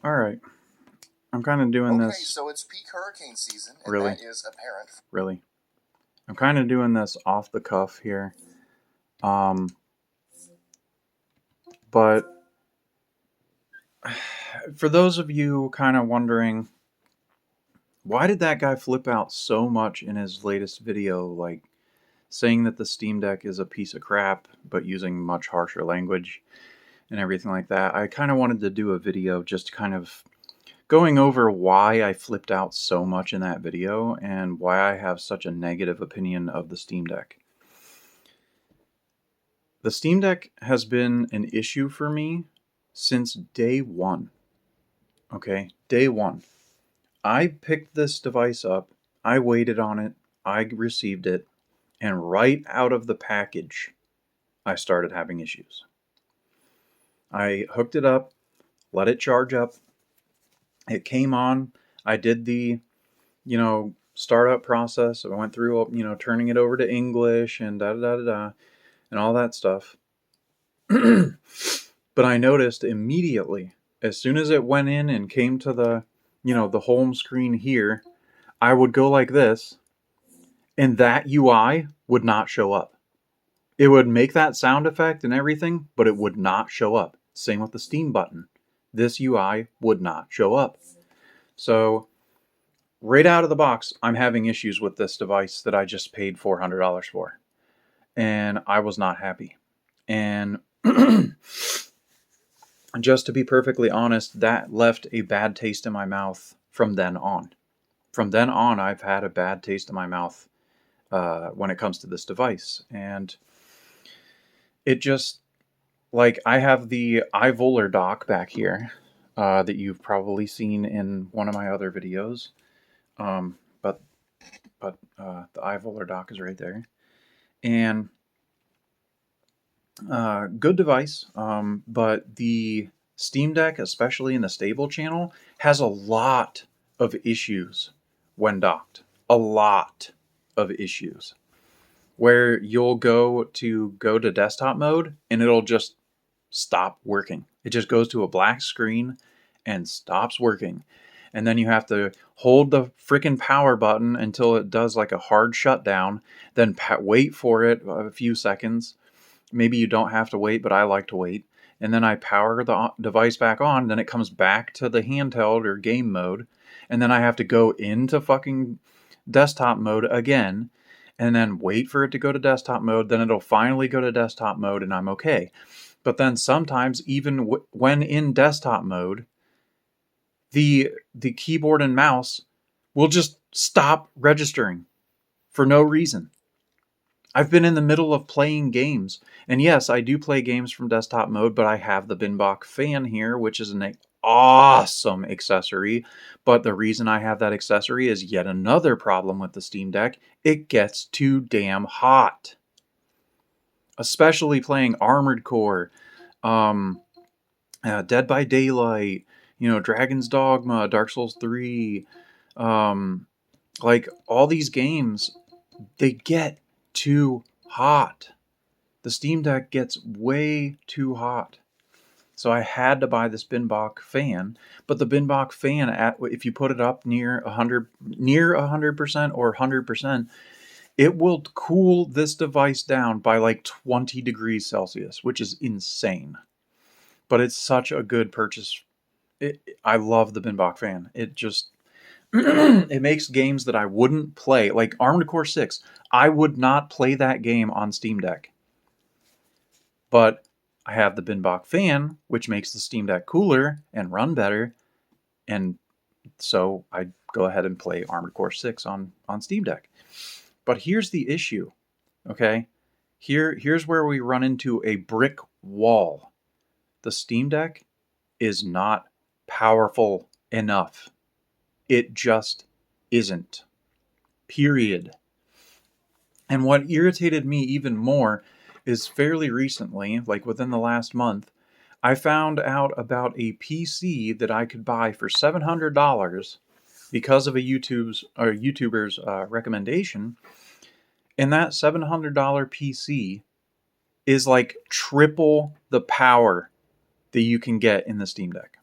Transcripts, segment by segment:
Alright. I'm kind of doing Okay, this... so it's peak hurricane season, and Really? that is apparent. Really? I'm kind of doing this off the cuff here. But for those of you kind of wondering, why did that guy flip out so much in his latest video, like saying that the Steam Deck is a piece of crap, but using much harsher language and everything like that? I kind of wanted to do a video just kind of going over why I flipped out so much in that video and why I have such a negative opinion of the Steam Deck. The Steam Deck has been an issue for me since day one. Okay, day one. I picked this device up, I waited on it, I received it, and right out of the package, I started having issues. I hooked it up, let it charge up, it came on, I did the, startup process. I went through, turning it over to English and da-da-da-da-da, and all that stuff. But I noticed immediately, as soon as it went in and came to the, the home screen here, I would go like this, and that UI would not show up. It would make that sound effect and everything, but it would not show up. Same with the Steam button. This UI would not show up. So, right out of the box, I'm having issues with this device that I just paid $400 for. And I was not happy. And just to be perfectly honest, that left a bad taste in my mouth from then on. From then on, I've had a bad taste in my mouth when it comes to this device. And it just, like, I have the iVoller dock back here that you've probably seen in one of my other videos. But the iVoller dock is right there. And good device, but the Steam Deck, especially in the stable channel, has a lot of issues when docked. A lot of issues. Where you'll go to desktop mode and it'll just stop working. It just goes to a black screen and stops working. And then you have to hold the freaking power button until it does like a hard shutdown, then wait for it a few seconds. Maybe you don't have to wait, but I like to wait. And then I power the device back on, then it comes back to the handheld or game mode. And then I have to go into fucking desktop mode again, and then wait for it to go to desktop mode. Then it'll finally go to desktop mode, and I'm okay. But then sometimes, even when in desktop mode, the keyboard and mouse will just stop registering for no reason. I've been in the middle of playing games, and yes, I do play games from desktop mode, but I have the Binbach fan here, which is an awesome accessory. But the reason I have that accessory is yet another problem with the Steam Deck. It gets too damn hot. Especially playing Armored Core, Dead by Daylight, Dragon's Dogma, Dark Souls 3, like all these games, they get too hot. The Steam Deck gets way too hot. So I had to buy this Binbach fan, but the Binbach fan, if you put it up near 100% or 100%, it will cool this device down by like 20 degrees Celsius, which is insane. But it's such a good purchase. I love the Binbach fan. It just it makes games that I wouldn't play, like Armored Core 6. I would not play that game on Steam Deck. But I have the Binbach fan, which makes the Steam Deck cooler and run better. And so I go ahead and play Armored Core 6 on Steam Deck. But here's the issue, okay? Here's where we run into a brick wall. The Steam Deck is not powerful enough. It just isn't. Period. And what irritated me even more is fairly recently, like within the last month, I found out about a PC that I could buy for $700 because of a YouTuber's recommendation. And that $700 PC is like triple the power that you can get in the Steam Deck.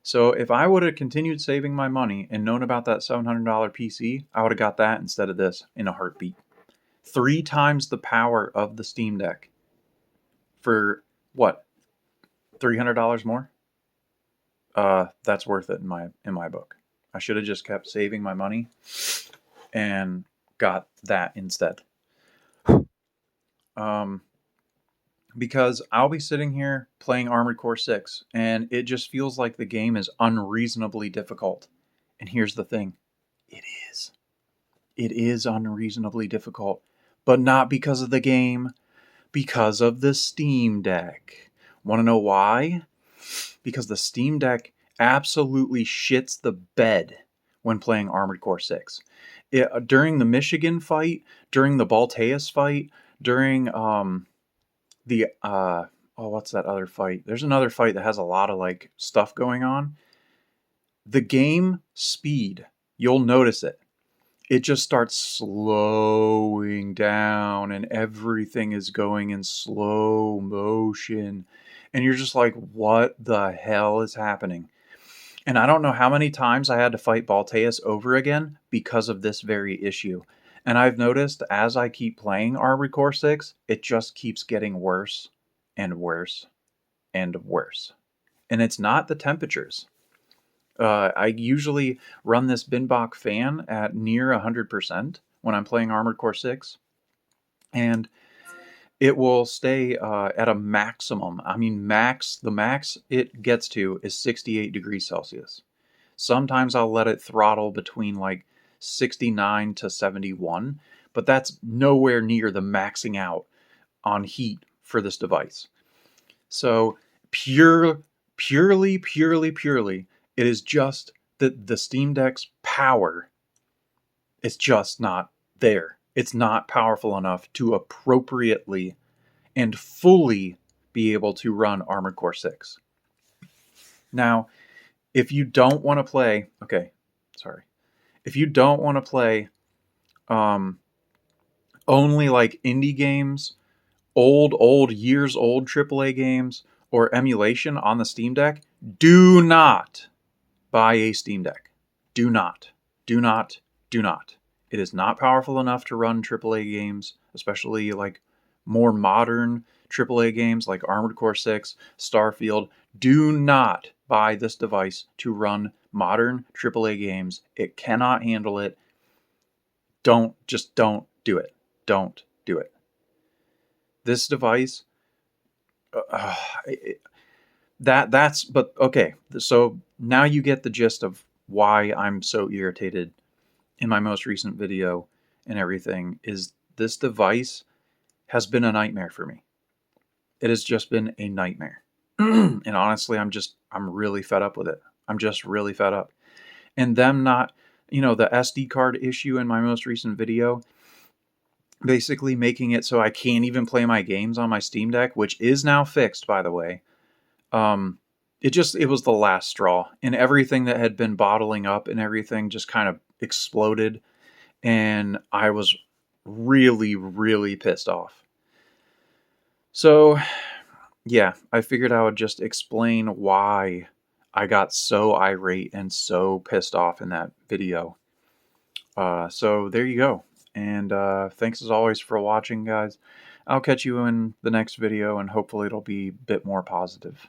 So if I would have continued saving my money and known about that $700 PC, I would have got that instead of this in a heartbeat. 3 times the power of the Steam Deck for what? $300 more? That's worth it in my book. I should have just kept saving my money and got that instead. Because I'll be sitting here playing Armored Core 6 and it just feels like the game is unreasonably difficult. And here's the thing. It is. It is unreasonably difficult, but not because of the game, because of the Steam Deck. Want to know why? Because the Steam Deck absolutely shits the bed when playing Armored Core 6. During the Michigan fight, during the Balteus fight, during what's that other fight? There's another fight that has a lot of like stuff going on. The game speed, you'll notice it. It just starts slowing down and everything is going in slow motion. And you're just like, what the hell is happening? And I don't know how many times I had to fight Balteus over again because of this very issue. And I've noticed as I keep playing Armored Core 6, it just keeps getting worse and worse and worse. And it's not the temperatures. I usually run this Binbach fan at near 100% when I'm playing Armored Core 6. And it will stay at a maximum. I mean, the max it gets to is 68 degrees Celsius. Sometimes I'll let it throttle between like 69 to 71, but that's nowhere near the maxing out on heat for this device. So purely, it is just that the Steam Deck's power is just not there. It's not powerful enough to appropriately and fully be able to run Armored Core 6. Now, if you don't want to play, if you don't want to play only like indie games, old years old AAA games, or emulation on the Steam Deck, do not buy a Steam Deck. Do not. Do not. Do not. It is not powerful enough to run AAA games, especially like more modern AAA games like Armored Core 6, Starfield. Do not buy this device to run modern AAA games. It cannot handle it. Don't do it. Don't do it. This device, but okay. So now you get the gist of why I'm so irritated in my most recent video and everything. Is this device has been a nightmare for me. It has just been a nightmare. And honestly, I'm really fed up with it. I'm just really fed up. And them not, the SD card issue in my most recent video, basically making it so I can't even play my games on my Steam Deck, which is now fixed, by the way. It was the last straw, and everything that had been bottling up and everything just kind of exploded, and I was really, really pissed off. So, yeah, I figured I would just explain why I got so irate and so pissed off in that video. So there you go. And thanks as always for watching, guys. I'll catch you in the next video, and hopefully it'll be a bit more positive.